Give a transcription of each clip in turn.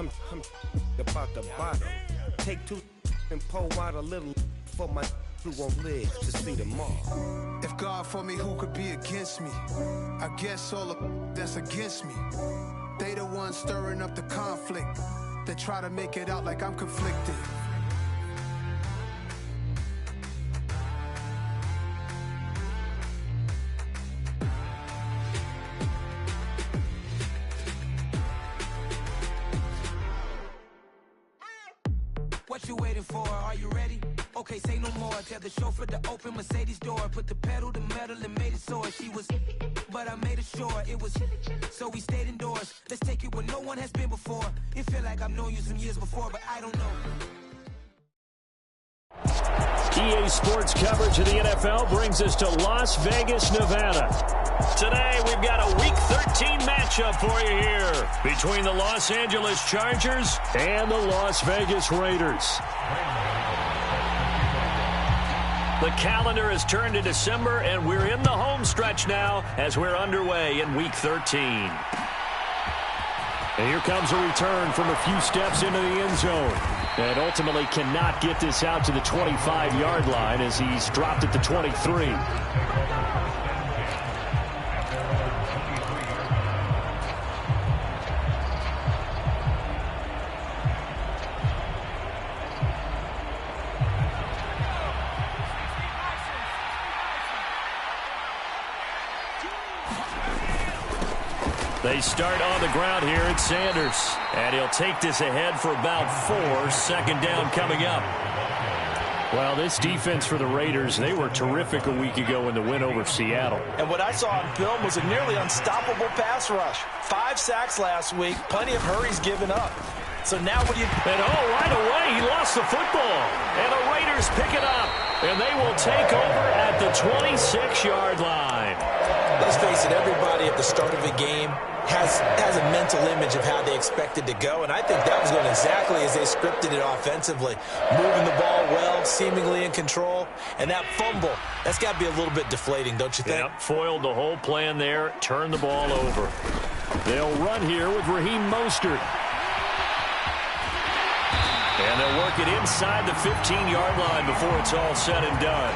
I'm about the bottom. Take two and pour out a little for my who won't live to see tomorrow. If God for me, who could be against me? I guess all the that's against me. They the ones stirring up the conflict. They try to make it out like I'm conflicted. What you waiting for? Are you ready? Okay, say no more. Tell the chauffeur to open Mercedes door. Put the pedal to metal and made it soar. She was, but I made it sure it was. So we stayed indoors. Let's take it where no one has been before. It feel like I've known you some years before, but I don't know. EA Sports coverage of the NFL brings us to Las Vegas, Nevada. Today, we've got a Week 13 matchup for you here between the Los Angeles Chargers and the Las Vegas Raiders. The calendar has turned to December, and we're in the home stretch now as we're underway in Week 13. And here comes a return from a few steps into the end zone. And ultimately cannot get this out to the 25-yard line as he's dropped at the 23. They start on the ground here at Sanders. And he'll take this ahead for about 4. Second down coming up. Well, this defense for the Raiders, they were terrific a week ago in the win over Seattle. And what I saw on film was a nearly unstoppable pass rush. 5 sacks last week, plenty of hurries given up. So now what do you... And right away, he lost the football. And the Raiders pick it up. And they will take over at the 26-yard line. Let's face it, everybody at the start of a game has a mental image of how they expected to go, and I think that was going exactly as they scripted it offensively. Moving the ball well, seemingly in control, and that fumble, that's got to be a little bit deflating, don't you think? Yep, foiled the whole plan there, turned the ball over. They'll run here with Raheem Mostert. And they'll work it inside the 15-yard line before it's all said and done.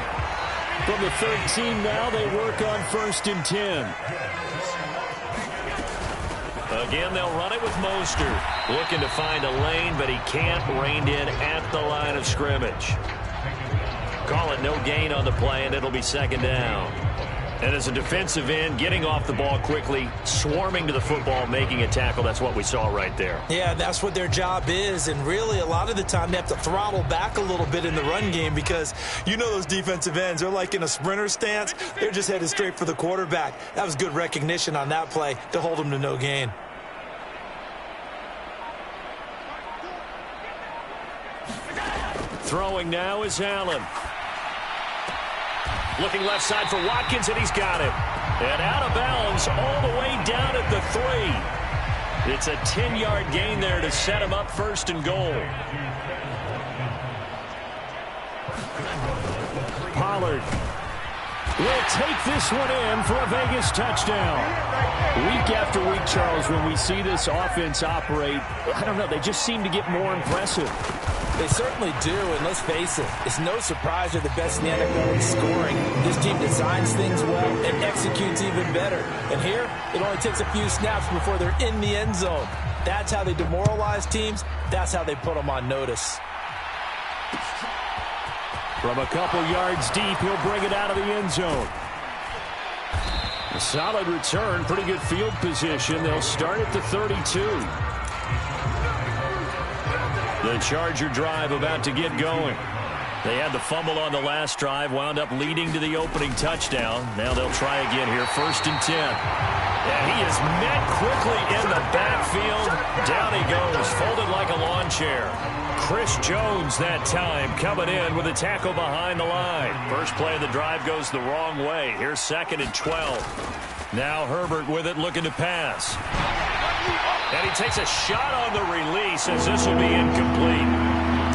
From the 13 now, they work on 1st and 10. Again, they'll run it with Mostert. Looking to find a lane, but he can't. Reined in at the line of scrimmage. Call it no gain on the play, and it'll be second down. And as a defensive end, getting off the ball quickly, swarming to the football, making a tackle, that's what we saw right there. Yeah, that's what their job is, and really a lot of the time they have to throttle back a little bit in the run game because you know those defensive ends, they're like in a sprinter stance. They're just headed straight for the quarterback. That was good recognition on that play to hold them to no gain. Throwing now is Allen. Looking left side for Watkins, and he's got it. And out of bounds all the way down at the 3. It's a 10-yard gain there to set him up 1st and goal. Pollard will take this one in for a Vegas touchdown. Week after week, Charles, when we see this offense operate, I don't know, they just seem to get more impressive. They certainly do, and let's face it, it's no surprise they're the best in the NFL in scoring. This team designs things well and executes even better. And here, it only takes a few snaps before they're in the end zone. That's how they demoralize teams. That's how they put them on notice. From a couple yards deep, he'll bring it out of the end zone. A solid return, pretty good field position. They'll start at the 32. The Charger drive about to get going. They had the fumble on the last drive, wound up leading to the opening touchdown. Now they'll try again here, 1st and 10. And he is met quickly in the backfield. Down he goes, folded like a lawn chair. Chris Jones that time coming in with a tackle behind the line. First play of the drive goes the wrong way. Here's 2nd and 12. Now Herbert with it, looking to pass. And he takes a shot on the release as this will be incomplete.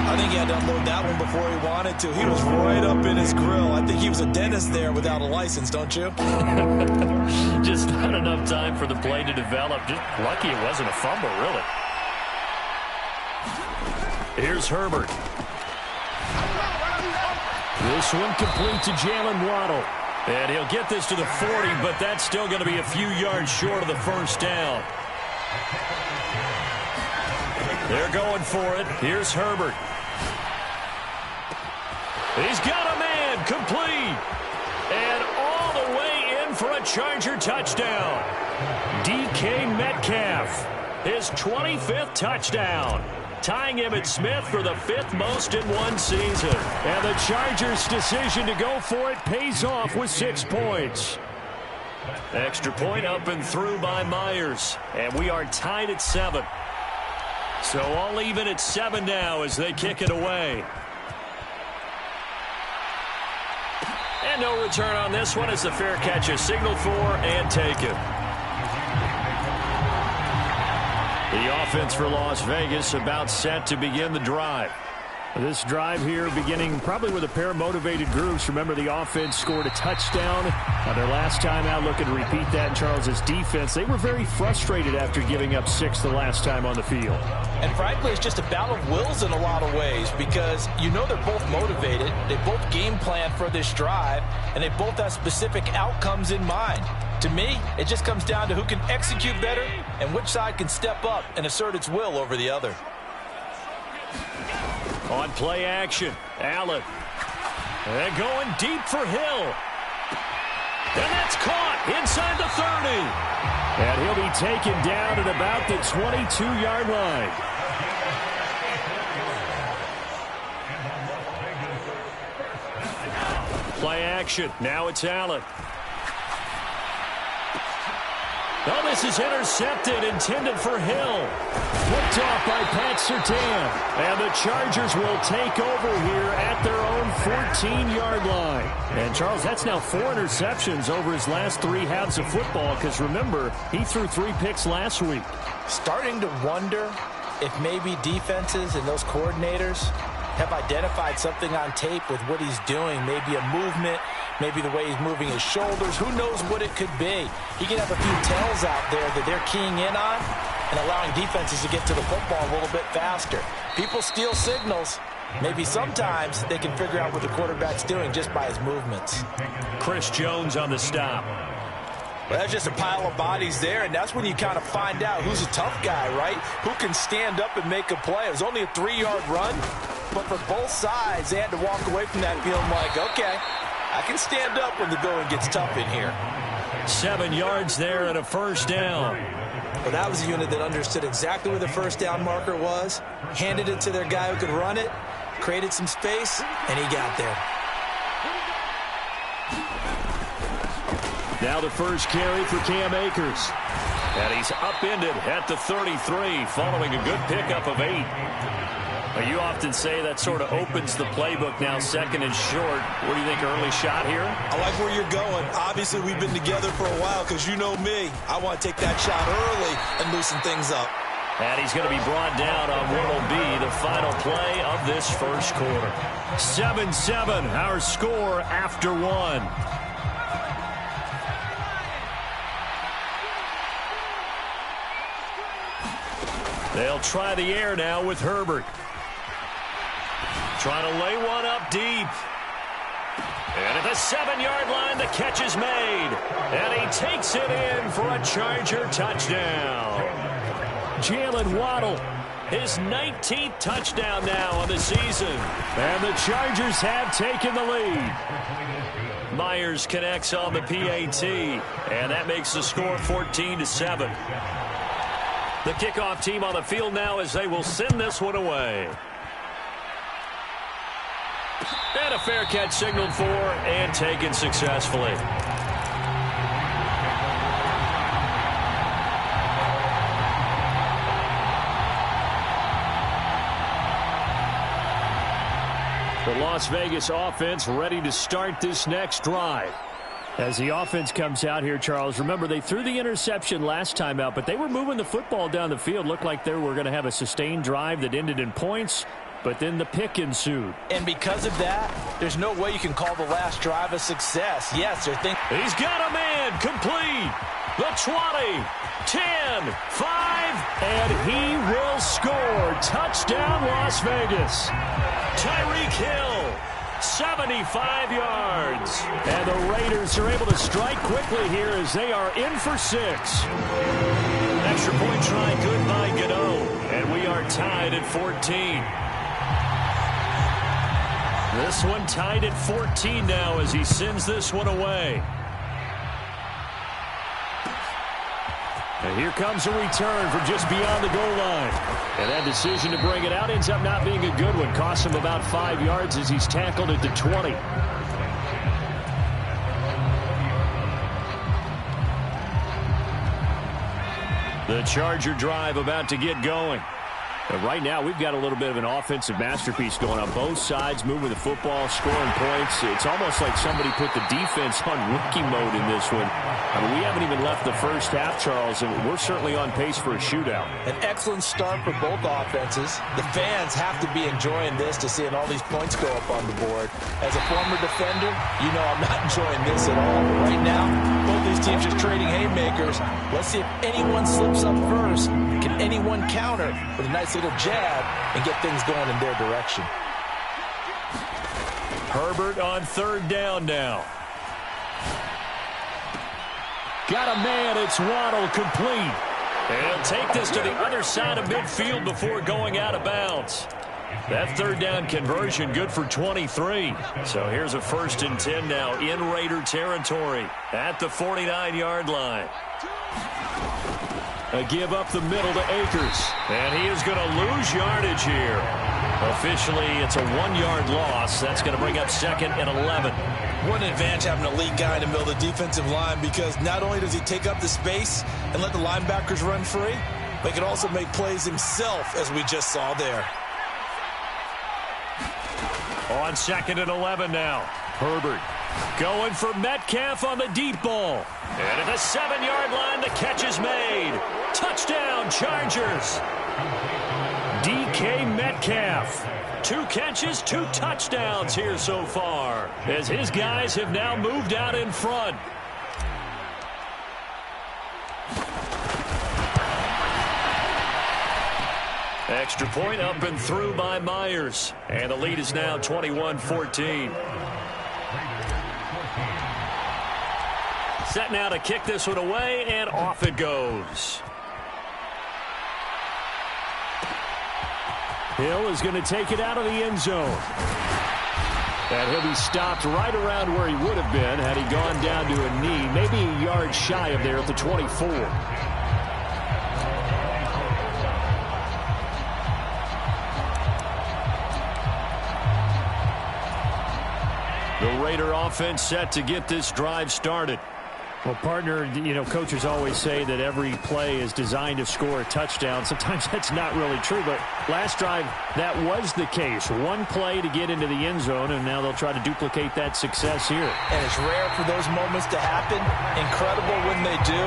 I think he had to unload that one before he wanted to. He was right up in his grill. I think he was a dentist there without a license, don't you? Just not enough time for the play to develop. Just lucky it wasn't a fumble, really. Here's Herbert. This one complete to Jalen Waddle. And he'll get this to the 40, but that's still going to be a few yards short of the first down. They're going for it. Here's Herbert. He's got a man, complete. And all the way in for a Charger touchdown. DK Metcalf, his 25th touchdown, tying Emmitt Smith for the 5th most in one season. And the Chargers' decision to go for it pays off with 6 points. Extra point up and through by Myers. And we are tied at 7. So all even at 7 now as they kick it away. And no return on this one as the fair catch is signaled for and taken. The offense for Las Vegas about set to begin the drive. This drive here beginning probably with a pair of motivated groups. Remember, the offense scored a touchdown on their last time out. Looking to repeat that in Charles's defense. They were very frustrated after giving up 6 the last time on the field. And frankly, it's just a battle of wills in a lot of ways because you know they're both motivated. They both game plan for this drive, and they both have specific outcomes in mind. To me, it just comes down to who can execute better and which side can step up and assert its will over the other. On play action, Allen. And going deep for Hill. And that's caught inside the 30. And he'll be taken down at about the 22-yard line. Play action. Now it's Allen. Oh, this is intercepted, intended for Hill. Flipped off by Pat Surtain. And the Chargers will take over here at their own 14-yard line. And, Charles, that's now 4 interceptions over his last 3 halves of football because, remember, he threw 3 picks last week. Starting to wonder if maybe defenses and those coordinators have identified something on tape with what he's doing, maybe a movement, maybe the way he's moving his shoulders. Who knows what it could be? He can have a few tells out there that they're keying in on and allowing defenses to get to the football a little bit faster. People steal signals. Maybe sometimes they can figure out what the quarterback's doing just by his movements. Chris Jones on the stop. Well, that's just a pile of bodies there, and that's when you kind of find out who's a tough guy, right? Who can stand up and make a play. It was only a 3-yard run, but for both sides, they had to walk away from that feeling like, okay, I can stand up when the going gets tough in here. 7 yards there and a first down. Well, that was a unit that understood exactly where the first down marker was, handed it to their guy who could run it, created some space, and he got there. Now the first carry for Cam Akers. And he's upended at the 33 following a good pickup of 8. You often say that sort of opens the playbook now, 2nd and short. What do you think, early shot here? I like where you're going. Obviously, we've been together for a while because you know me. I want to take that shot early and loosen things up. And he's going to be brought down on what will be the final play of this first quarter. 7-7, our score after 1. They'll try the air now with Herbert. Trying to lay one up deep. And at the 7-yard line, the catch is made. And he takes it in for a Charger touchdown. Jalen Waddle, his 19th touchdown now on the season. And the Chargers have taken the lead. Myers connects on the PAT. And that makes the score 14-7. The kickoff team on the field now as they will send this one away. And a fair catch signaled for and taken successfully. The Las Vegas offense ready to start this next drive. As the offense comes out here, Charles, remember they threw the interception last time out, but they were moving the football down the field. Looked like they were going to have a sustained drive that ended in points, but then the pick ensued. And because of that, there's no way you can call the last drive a success. Yes, they're thinking. He's got a man complete. The 20, 10, 5, and he will score Touchdown, Las Vegas. Tyreek Hill, 75 yards. And the Raiders are able to strike quickly here as they are in for 6. Extra point try good by Gano. And we are tied at 14. This one tied at 14 now as he sends this one away. And here comes a return from just beyond the goal line. And that decision to bring it out ends up not being a good one. Costs him about 5 yards as he's tackled at the 20. The Charger drive about to get going. But right now, we've got a little bit of an offensive masterpiece going on both sides, moving the football, scoring points. It's almost like somebody put the defense on rookie mode in this one. I mean, we haven't even left the first half, Charles, and we're certainly on pace for a shootout. An excellent start for both offenses. The fans have to be enjoying this to seeing all these points go up on the board. As a former defender, you know I'm not enjoying this at all. But right now, both these teams just trading haymakers. Let's see if anyone slips up first. Can anyone counter with a nice little jab and get things going in their direction? Herbert on third down now. Got a man, it's Waddle, complete. And he'll take this to the other side of midfield before going out of bounds. That third down conversion good for 23. So here's a 1st and 10 now in Raider territory at the 49-yard line. A give up the middle to Akers. And he is going to lose yardage here. Officially, it's a 1-yard loss. That's going to bring up 2nd and 11. What an advantage having an elite guy in the middle of the defensive line, because not only does he take up the space and let the linebackers run free, but he can also make plays himself, as we just saw there. On 2nd and 11 now. Herbert going for Metcalf on the deep ball. And at the 7-yard line, the catch is made. Touchdown, Chargers. DK Metcalf. 2 catches, 2 touchdowns here so far, as his guys have now moved out in front. Extra point up and through by Myers. And the lead is now 21-14. Set now to kick this one away, and off it goes. Hill is going to take it out of the end zone. And he'll be stopped right around where he would have been had he gone down to a knee, maybe a yard shy of there at the 24. The Raider offense set to get this drive started. Well, partner, you know, coaches always say that every play is designed to score a touchdown. Sometimes that's not really true, but last drive, that was the case. One play to get into the end zone, and now they'll try to duplicate that success here. And it's rare for those moments to happen. Incredible when they do.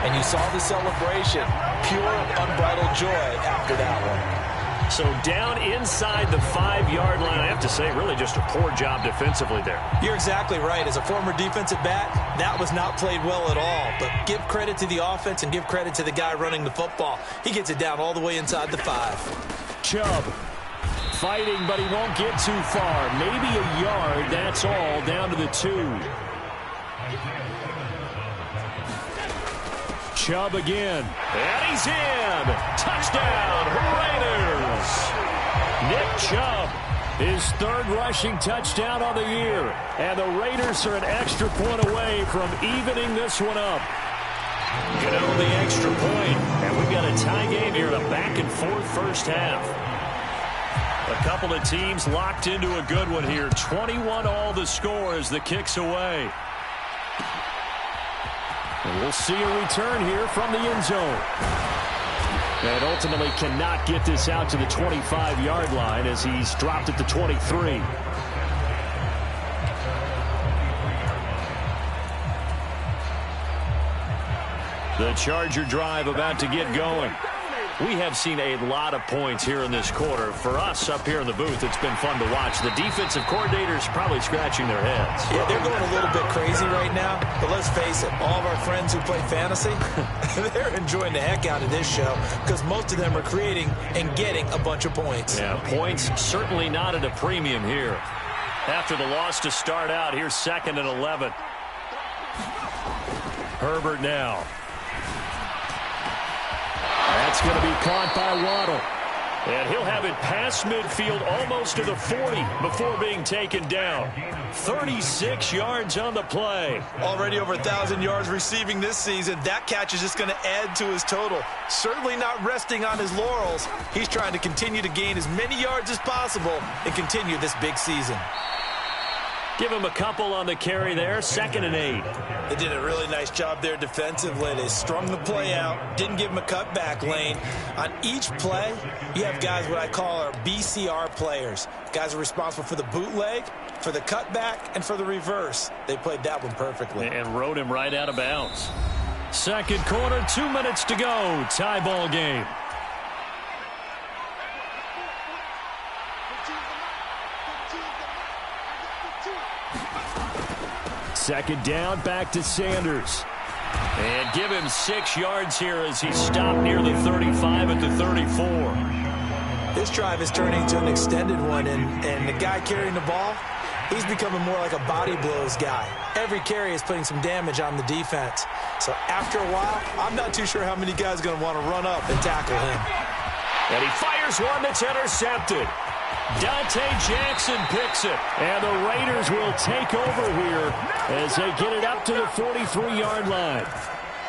And you saw the celebration. Pure, unbridled joy after that one. So down inside the 5-yard line, I have to say, really just a poor job defensively there. You're exactly right. As a former defensive back, that was not played well at all. But give credit to the offense and give credit to the guy running the football. He gets it down all the way inside the 5. Chubb fighting, but he won't get too far. Maybe a yard, that's all, down to the 2. Chubb again. And he's in. Touchdown, Raiders. Nick Chubb, his 3rd rushing touchdown on the year. And the Raiders are an extra point away from evening this one up. Get on the extra point. And we've got a tie game here in a back-and-forth first half. A couple of teams locked into a good one here. 21-all the score as the kick's away. And we'll see a return here from the end zone. And ultimately cannot get this out to the 25-yard line as he's dropped at the 23. The Charger drive about to get going. We have seen a lot of points here in this quarter. For us up here in the booth, it's been fun to watch. The defensive coordinators probably scratching their heads. Yeah, they're going a little bit crazy right now. But let's face it, all of our friends who play fantasy, they're enjoying the heck out of this show because most of them are creating and getting a bunch of points. Yeah, points certainly not at a premium here. After the loss to start out, here's 2nd and 11. Herbert now. That's going to be caught by Waddle. And he'll have it past midfield almost to the 40 before being taken down. 36 yards on the play. Already over 1,000 yards receiving this season. That catch is just going to add to his total. Certainly not resting on his laurels. He's trying to continue to gain as many yards as possible and continue this big season. Give him a couple on the carry there. 2nd and 8. They did a really nice job there defensively. They strung the play out, didn't give him a cutback lane. On each play, you have guys what I call our BCR players. Guys are responsible for the bootleg, for the cutback, and for the reverse. They played that one perfectly. And rode him right out of bounds. Second quarter, 2 minutes to go. Tie ball game. Second down, back to Sanders. And give him 6 yards here as he stopped near the 35 at the 34. This drive is turning into an extended one, and the guy carrying the ball, he's becoming more like a body blows guy. Every carry is putting some damage on the defense. So after a while, I'm not too sure how many guys are going to want to run up and tackle him. And he fires one that's intercepted. Dante Jackson picks it, and the Raiders will take over here as they get it up to the 43-yard line.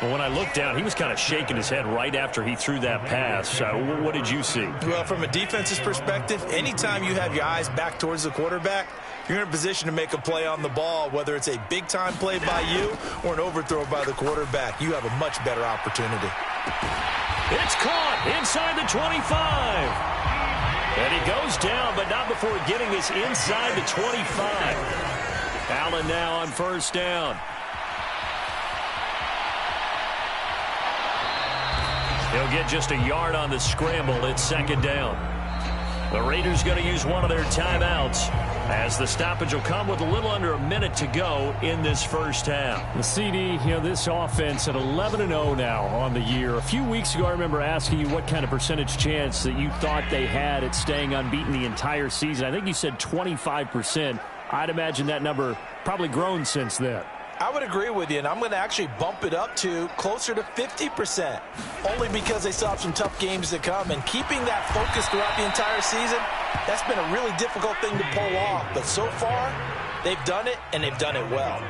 Well, when I looked down, he was kind of shaking his head right after he threw that pass. What did you see? Well, from a defense's perspective, anytime you have your eyes back towards the quarterback, you're in a position to make a play on the ball, whether it's a big-time play by you or an overthrow by the quarterback. You have a much better opportunity. It's caught inside the 25. And he goes down, but not before getting this inside the 25. Allen now on first down. He'll get just a yard on the scramble. It's second down. The Raiders going to use one of their timeouts as the stoppage will come with a little under a minute to go in this first half. The CD, this offense at 11-0 now on the year. A few weeks ago, I remember asking you what kind of percentage chance that you thought they had at staying unbeaten the entire season. I think you said 25%. I'd imagine that number probably grown since then. I would agree with you, and I'm going to actually bump it up to closer to 50%, only because they still have some tough games to come. And keeping that focus throughout the entire season, that's been a really difficult thing to pull off. But so far, they've done it, and they've done it well.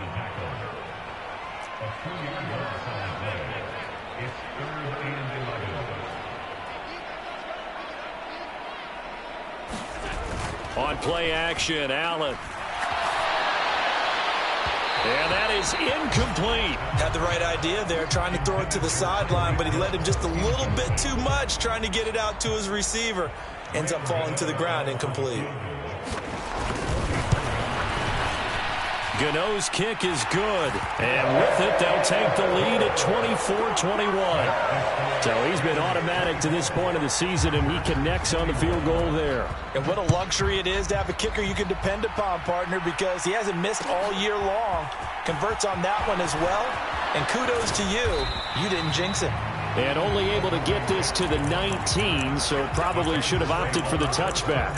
On play action, Allen. And that is incomplete. Had the right idea there, trying to throw it to the sideline, but he let him just a little bit too much, trying to get it out to his receiver. Ends up falling to the ground, incomplete. Gano's kick is good. And with it, they'll take the lead at 24-21. So he's been automatic to this point of the season, and he connects on the field goal there. And what a luxury it is to have a kicker you can depend upon, partner, because he hasn't missed all year long. Converts on that one as well. And kudos to you. You didn't jinx him. And only able to get this to the 19, so probably should have opted for the touchback.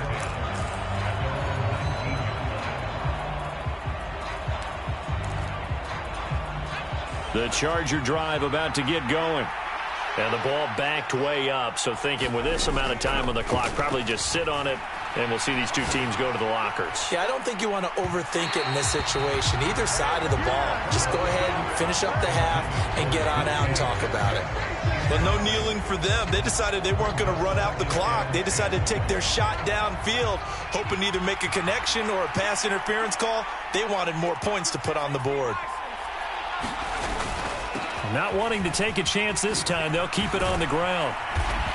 The Charger drive about to get going. And the ball backed way up, so thinking with this amount of time on the clock, probably just sit on it, and we'll see these two teams go to the lockers. Yeah, I don't think you want to overthink it in this situation. Either side of the ball. Just go ahead and finish up the half and get on out and talk about it. But no kneeling for them. They decided they weren't going to run out the clock. They decided to take their shot downfield, hoping to either make a connection or a pass interference call. They wanted more points to put on the board. Not wanting to take a chance this time, they'll keep it on the ground.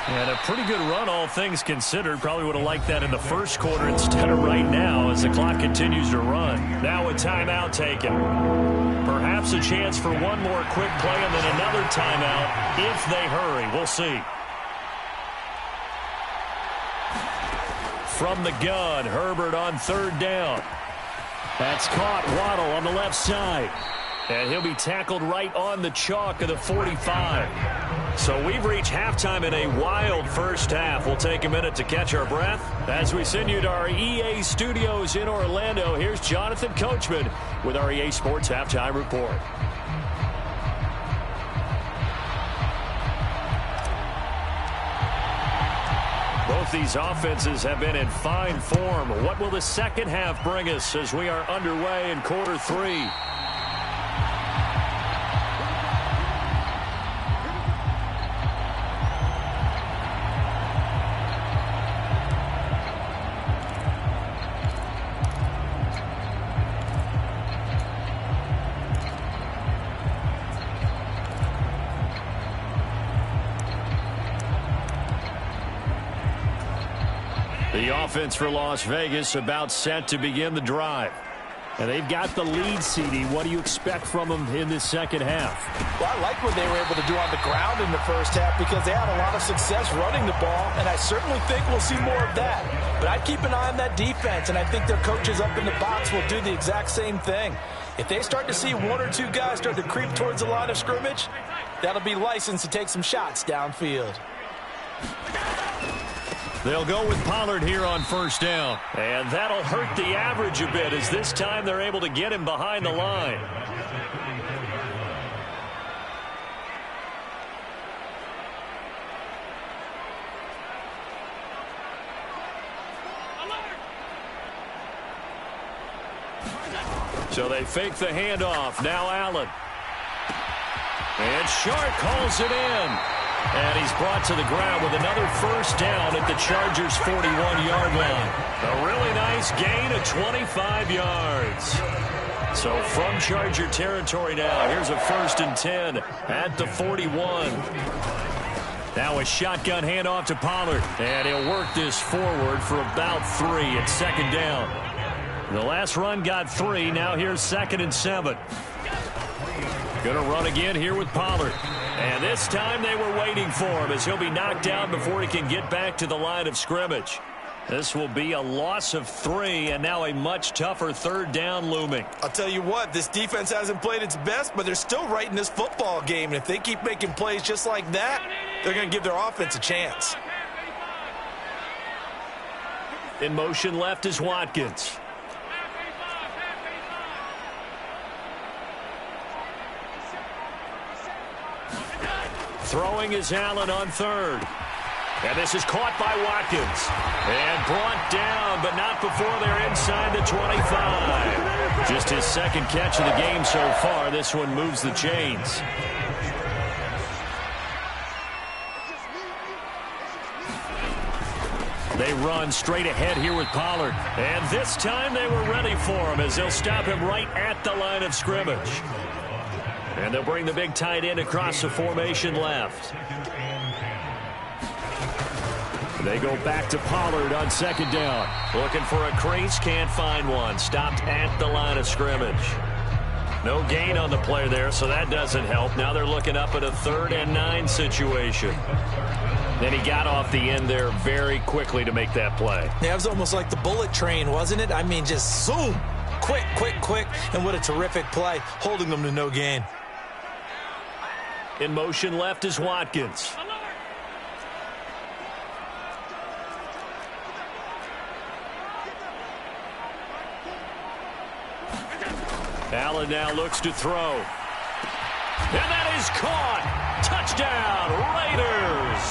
And a pretty good run, all things considered. Probably would have liked that in the first quarter instead of right now as the clock continues to run. Now a timeout taken. Perhaps a chance for one more quick play and then another timeout if they hurry. We'll see. From the gun, Herbert on third down. That's caught. Waddle on the left side. And he'll be tackled right on the chalk of the 45. So we've reached halftime in a wild first half. We'll take a minute to catch our breath as we send you to our EA studios in Orlando. Here's Jonathan Coachman with our EA Sports Halftime Report. Both these offenses have been in fine form. What will the second half bring us as we are underway in quarter three? The offense for Las Vegas about set to begin the drive. And they've got the lead, CD. What do you expect from them in this second half? Well, I like what they were able to do on the ground in the first half because they had a lot of success running the ball, and I certainly think we'll see more of that. But I'd keep an eye on that defense, and I think their coaches up in the box will do the exact same thing. If they start to see one or two guys start to creep towards the line of scrimmage, that'll be licensed to take some shots downfield. They'll go with Pollard here on first down. And that'll hurt the average a bit as this time they're able to get him behind the line. So they fake the handoff. Now Allen. And Shark calls it in. And he's brought to the ground with another first down at the Chargers' 41-yard line. A really nice gain of 25 yards. So from Charger territory now, here's a 1st and 10 at the 41. Now a shotgun handoff to Pollard. And he'll work this forward for about 3 at second down. The last run got 3. Now here's 2nd and 7. Going to run again here with Pollard. And this time they were waiting for him as he'll be knocked down before he can get back to the line of scrimmage. This will be a loss of 3, and now a much tougher third down looming. I'll tell you what, this defense hasn't played its best, but they're still right in this football game. And if they keep making plays just like that, they're going to give their offense a chance. In motion left is Watkins. Throwing is Allen on third. And this is caught by Watkins. And brought down, but not before they're inside the 25. Just his second catch of the game so far. This one moves the chains. They run straight ahead here with Pollard. And this time they were ready for him as they'll stop him right at the line of scrimmage. And they'll bring the big tight end across the formation left. They go back to Pollard on second down. Looking for a crease, can't find one. Stopped at the line of scrimmage. No gain on the play there, so that doesn't help. Now they're looking up at a 3rd and 9 situation. Then he got off the end there very quickly to make that play. Yeah, it was almost like the bullet train, wasn't it? I mean, just zoom. Quick, quick, quick. And what a terrific play, holding them to no gain. In motion left is Watkins. Allen now looks to throw. And that is caught. Touchdown, Raiders.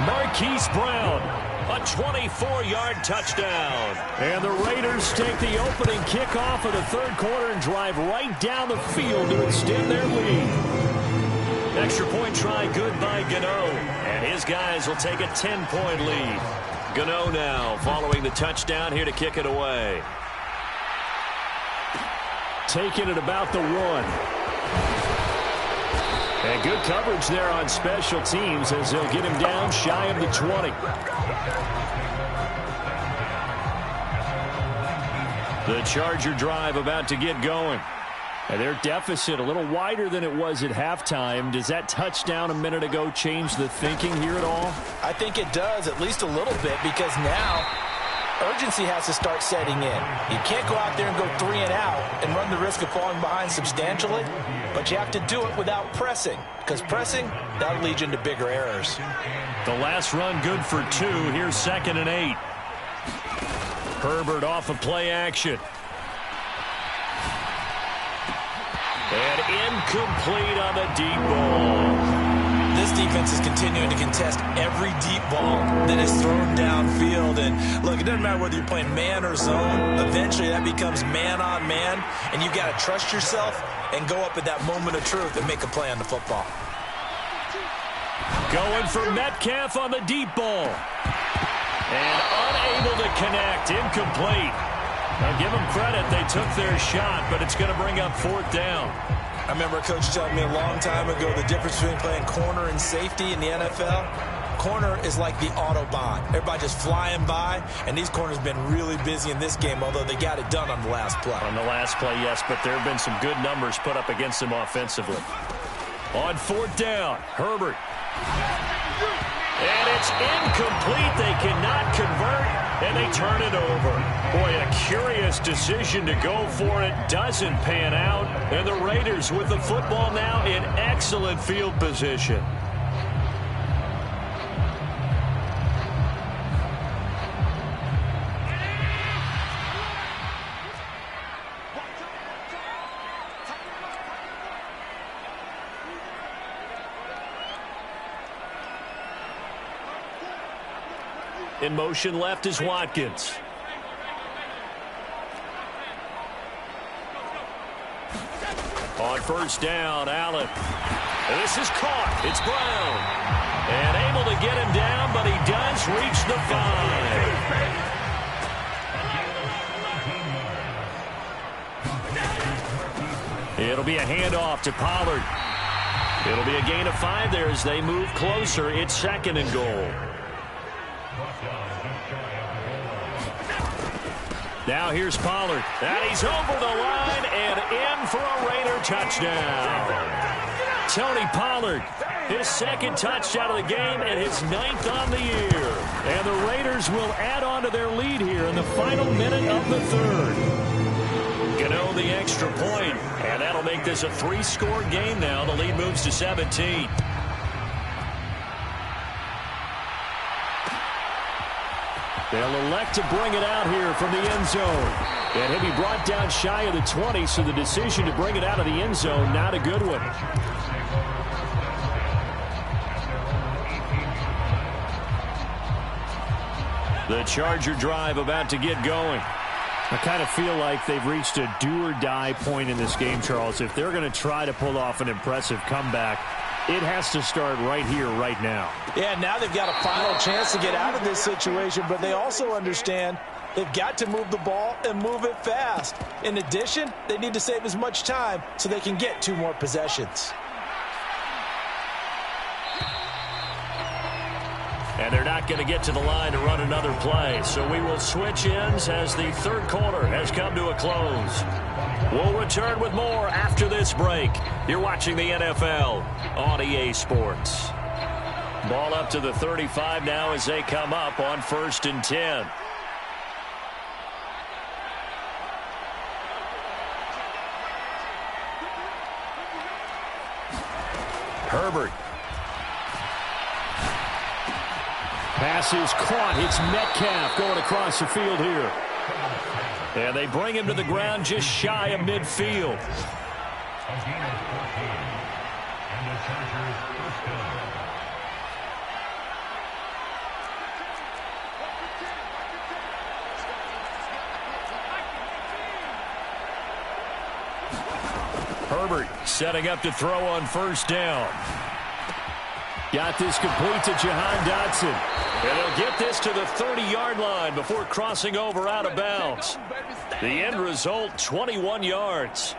Marquise Brown, a 24-yard touchdown. And the Raiders take the opening kickoff of the third quarter and drive right down the field to extend their lead. Extra point try good by Gano. And his guys will take a 10-point lead. Gano now following the touchdown here to kick it away. Taking it about the 1. And good coverage there on special teams as they'll get him down shy of the 20. The Charger drive about to get going. And their deficit a little wider than it was at halftime. Does that touchdown a minute ago change the thinking here at all? I think it does, at least a little bit, because now urgency has to start setting in. You can't go out there and go 3 and out and run the risk of falling behind substantially, but you have to do it without pressing, because pressing, that'll lead you into bigger errors. The last run good for 2. Here's 2nd and 8. Herbert off of play action. And incomplete on the deep ball. This defense is continuing to contest every deep ball that is thrown downfield. And look, it doesn't matter whether you're playing man or zone. Eventually that becomes man on man. And you got to trust yourself and go up at that moment of truth and make a play on the football. Going for Metcalf on the deep ball. And unable to connect. Incomplete. Now give them credit. They took their shot, but it's going to bring up 4th down. I remember a coach telling me a long time ago the difference between playing corner and safety in the NFL. Corner is like the Autobahn. Everybody just flying by, and these corners have been really busy in this game, although they got it done on the last play. On the last play, yes, but there have been some good numbers put up against them offensively. On 4th down, Herbert. And it's incomplete. They cannot convert, and they turn it over. Boy, a curious decision to go for it. Doesn't pan out. And the Raiders with the football now in excellent field position. In motion left is Watkins. On 1st down, Allen. And this is caught. It's Brown. And able to get him down, but he does reach the 5. It'll be a handoff to Pollard. It'll be a gain of 5 there as they move closer. It's 2nd and goal. Now here's Pollard. And he's over the line and in for a Raider touchdown. Tony Pollard, his 2nd touchdown of the game and his 9th on the year. And the Raiders will add on to their lead here in the final minute of the 3rd. Gano the extra point, and that'll make this a 3-score game now. The lead moves to 17. They'll elect to bring it out here from the end zone. And he'll be brought down shy of the 20, so the decision to bring it out of the end zone, not a good one. The Charger drive about to get going. I kind of feel like they've reached a do-or-die point in this game, Charles. If they're going to try to pull off an impressive comeback, it has to start right here, right now. Yeah, now they've got a final chance to get out of this situation, but they also understand they've got to move the ball and move it fast. In addition, they need to save as much time so they can get 2 more possessions. And they're not going to get to the line to run another play. So we will switch ends as the 3rd quarter has come to a close. We'll return with more after this break. You're watching the NFL on EA Sports. Ball up to the 35 now as they come up on 1st and 10. Herbert. Pass is caught. It's Metcalf going across the field here. And they bring him to the ground just shy of midfield. Herbert setting up to throw on 1st down. Got this complete to Jahan Dotson. And they'll get this to the 30-yard line before crossing over out of bounds. The end result, 21 yards.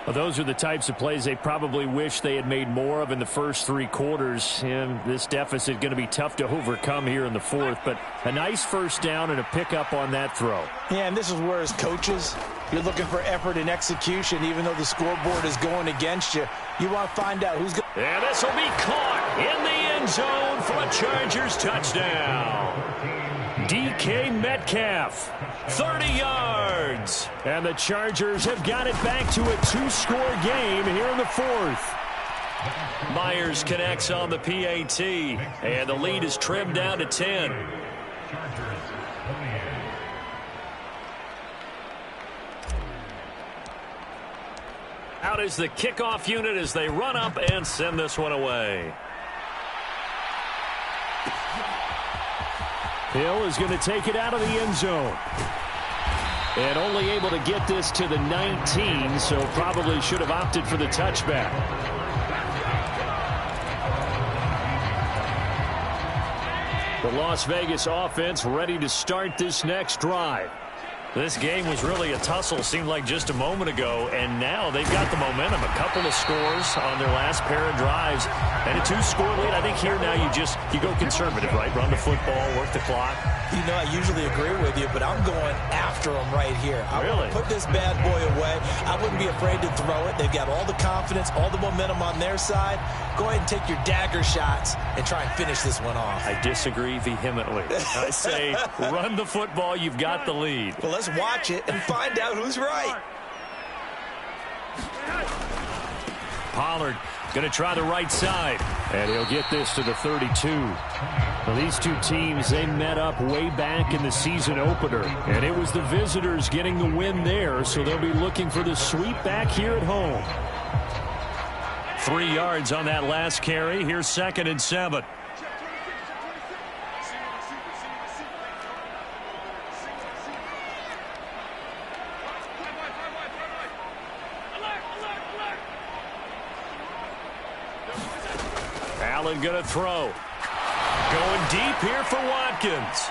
Well, those are the types of plays they probably wish they had made more of in the first 3 quarters. And this deficit going to be tough to overcome here in the 4th. But a nice first down and a pickup on that throw. Yeah, and this is where as coaches, you're looking for effort and execution. Even though the scoreboard is going against you, you want to find out who's going to... And this will be caught in the end zone for a Chargers touchdown. DK Metcalf, 30 yards. And the Chargers have got it back to a 2-score game here in the 4th. Myers connects on the PAT, and the lead is trimmed down to 10. Out is the kickoff unit as they run up and send this one away. Hill is going to take it out of the end zone. And only able to get this to the 19, so probably should have opted for the touchback. The Las Vegas offense ready to start this next drive. This game was really a tussle, seemed like just a moment ago, and now they've got the momentum. A couple of scores on their last pair of drives, and a 2-score lead. I think here now you go conservative, right? Run the football, work the clock. You know, I usually agree with you, but I'm going after them right here. I want to put this bad boy away. I wouldn't be afraid to throw it. They've got all the confidence, all the momentum on their side. Go ahead and take your dagger shots and try and finish this one off. I disagree vehemently. I say run the football. You've got the lead. Well, let's watch it and find out who's right. Pollard going to try the right side. And he'll get this to the 32. Well, these two teams, they met up way back in the season opener. And it was the visitors getting the win there, so they'll be looking for the sweep back here at home. 3 yards on that last carry. Here's 2nd and 7. Allen going to throw. Going deep here for Watkins.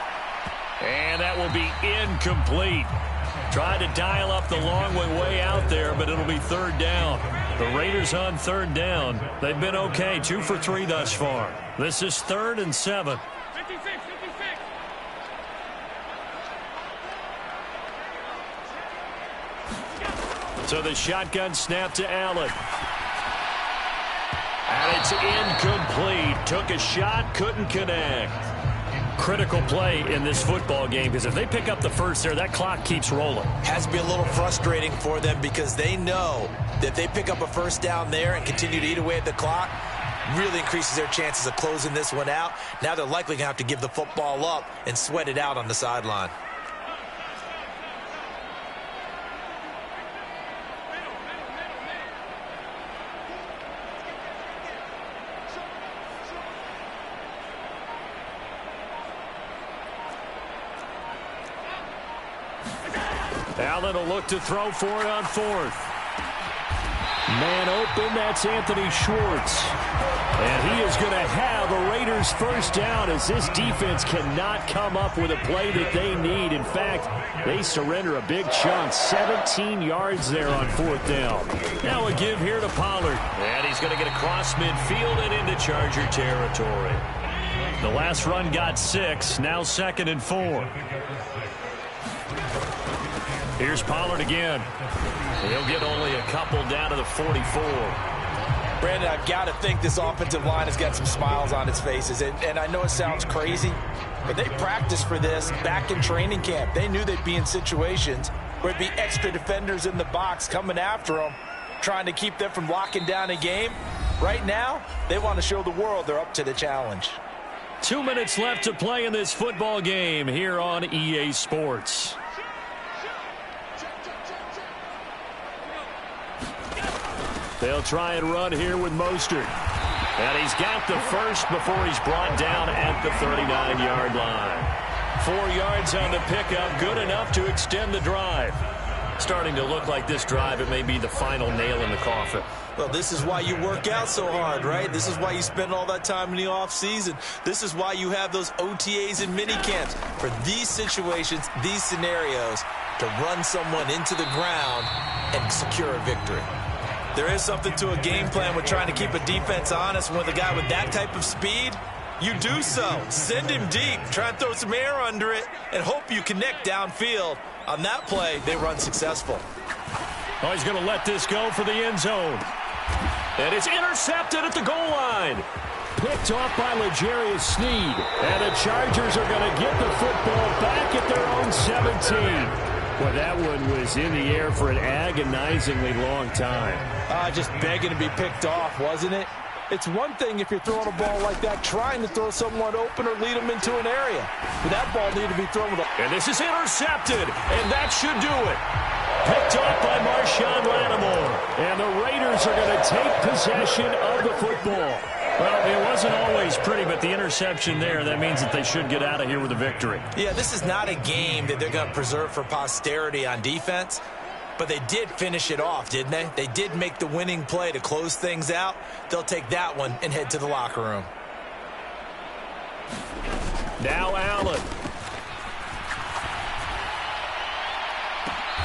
And that will be incomplete. Tried to dial up the long way out there, but it'll be 3rd down. The Raiders on 3rd down. They've been okay, 2 for 3 thus far. This is 3rd and 7. So the shotgun snap to Allen. And it's incomplete. Took a shot, couldn't connect. Critical play in this football game, because if they pick up the first there, that clock keeps rolling. Has to be a little frustrating for them, because they know that if they pick up a first down there and continue to eat away at the clock, really increases their chances of closing this one out. Now they're likely going to have to give the football up and sweat it out on the sideline. Allen will look to throw for it on 4th. Man open, that's Anthony Schwartz. And he is going to have a Raiders first down, as this defense cannot come up with a play that they need. In fact, they surrender a big chunk. 17 yards there on 4th down. Now a give here to Pollard. And he's going to get across midfield and into Charger territory. The last run got 6. Now 2nd and 4. Here's Pollard again. He'll get only a couple down to the 44. Brandon, I've got to think this offensive line has got some smiles on its faces. And I know it sounds crazy, but they practiced for this back in training camp. They knew they'd be in situations where it'd be extra defenders in the box coming after them, trying to keep them from locking down a game. Right now, they want to show the world they're up to the challenge. 2 minutes left to play in this football game here on EA Sports. They'll try and run here with Mostert. And he's got the first before he's brought down at the 39-yard line. 4 yards on the pickup, good enough to extend the drive. Starting to look like this drive, it may be the final nail in the coffin. Well, this is why you work out so hard, right? This is why you spend all that time in the offseason. This is why you have those OTAs and mini camps. For these situations, these scenarios, to run someone into the ground and secure a victory. There is something to a game plan with trying to keep a defense honest. With a guy with that type of speed, you do so. Send him deep. Try and throw some air under it and hope you connect downfield. On that play, they run successful. Oh, he's going to let this go for the end zone. And it's intercepted at the goal line. Picked off by L'Jarius Sneed. And the Chargers are going to get the football back at their own 17. Well, that one was in the air for an agonizingly long time. Just begging to be picked off, wasn't it? It's one thing if you're throwing a ball like that, trying to throw someone open or lead them into an area. But that ball needed to be thrown with a... And this is intercepted, and that should do it. Picked off by Marshawn Lattimore. And the Raiders are going to take possession of the football. Well, it wasn't always pretty, but the interception there, that means that they should get out of here with a victory. Yeah, this is not a game that they're going to preserve for posterity on defense. But they did finish it off, didn't they? They did make the winning play to close things out. They'll take that one and head to the locker room. Now Allen.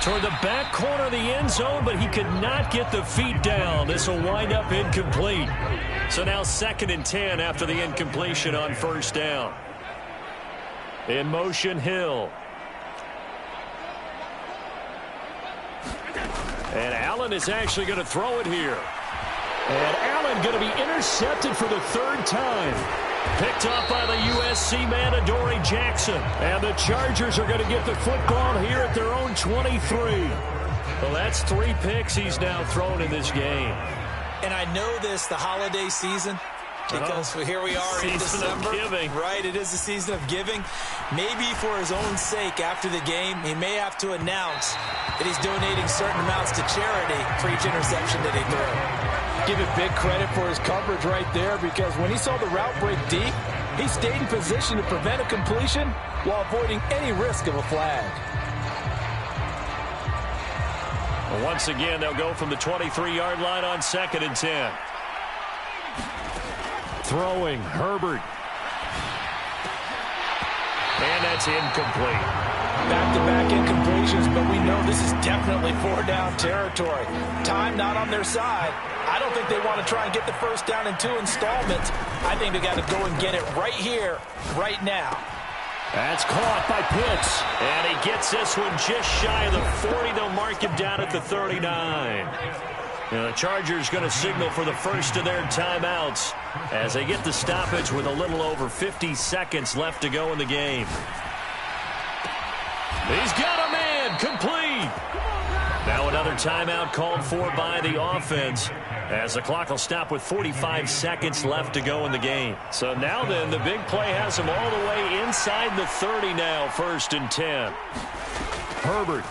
Toward the back corner of the end zone, but he could not get the feet down. This will wind up incomplete. So now 2nd and 10 after the incompletion on first down. In motion, Hill. And Allen is actually going to throw it here. And Allen going to be intercepted for the 3rd time. Picked off by the USC man, Adoree Jackson. And the Chargers are going to get the football here at their own 23. Well, that's 3 picks he's now thrown in this game. And I know this, the holiday season, because here we are in December. Right, it is the season of giving. Maybe for his own sake after the game, he may have to announce that he's donating certain amounts to charity for each interception that he threw. Give it big credit for his coverage right there, because when he saw the route break deep, he stayed in position to prevent a completion while avoiding any risk of a flag. Well, once again, they'll go from the 23-yard line on 2nd and 10. Throwing, Herbert. And that's incomplete. Back-to-back incompletions, but we know this is definitely 4-down territory. Time not on their side. I don't think they want to try and get the first down in 2 installments. I think they got to go and get it right here, right now. That's caught by Pitts. And he gets this one just shy of the 40. They'll mark him down at the 39. And the Chargers going to signal for the first of their timeouts as they get the stoppage with a little over 50 seconds left to go in the game. He's got a man, complete. Now another timeout called for by the offense as the clock will stop with 45 seconds left to go in the game. So now then, the big play has him all the way inside the 30 now, 1st and 10. Herbert.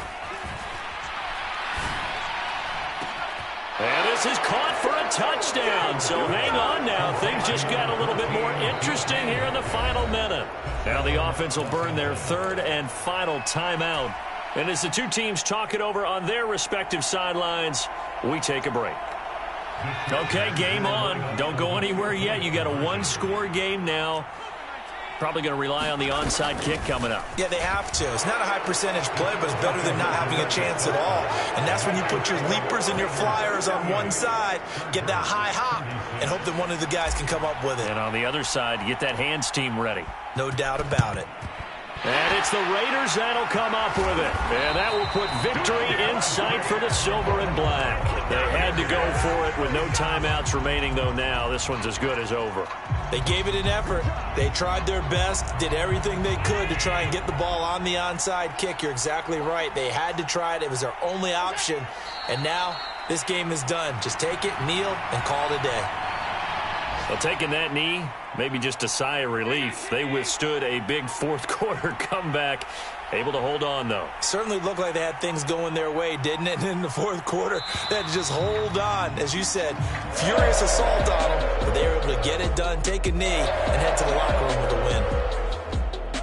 And this is caught for a touchdown. So hang on now. Things just got a little bit more interesting here in the final minute. Now the offense will burn their 3rd and final timeout. And as the two teams talk it over on their respective sidelines, we take a break. Okay, game on. Don't go anywhere yet. You got a 1-score game now. Probably going to rely on the onside kick coming up. Yeah, they have to. It's not a high percentage play, but it's better than not having a chance at all. And that's when you put your leapers and your flyers on one side, get that high hop, and hope that one of the guys can come up with it. And on the other side, get that hands team ready. No doubt about it. And it's the Raiders that'll come up with it. And that will put victory in sight for the silver and black. They had to go for it with no timeouts remaining, though now this one's as good as over. They gave it an effort. They tried their best, did everything they could to try and get the ball on the onside kick. You're exactly right. They had to try it. It was their only option. And now this game is done. Just take it, kneel, and call it a day. Well, taking that knee, maybe just a sigh of relief. They withstood a big 4th quarter comeback. Able to hold on, though. Certainly looked like they had things going their way, didn't it? And in the 4th quarter, they had to just hold on. As you said, furious assault on them. But they were able to get it done, take a knee, and head to the locker room with a win.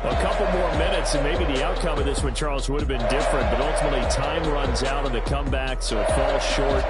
A couple more minutes, and maybe the outcome of this one, Charles, would have been different. But ultimately, time runs out on the comeback, so it falls short.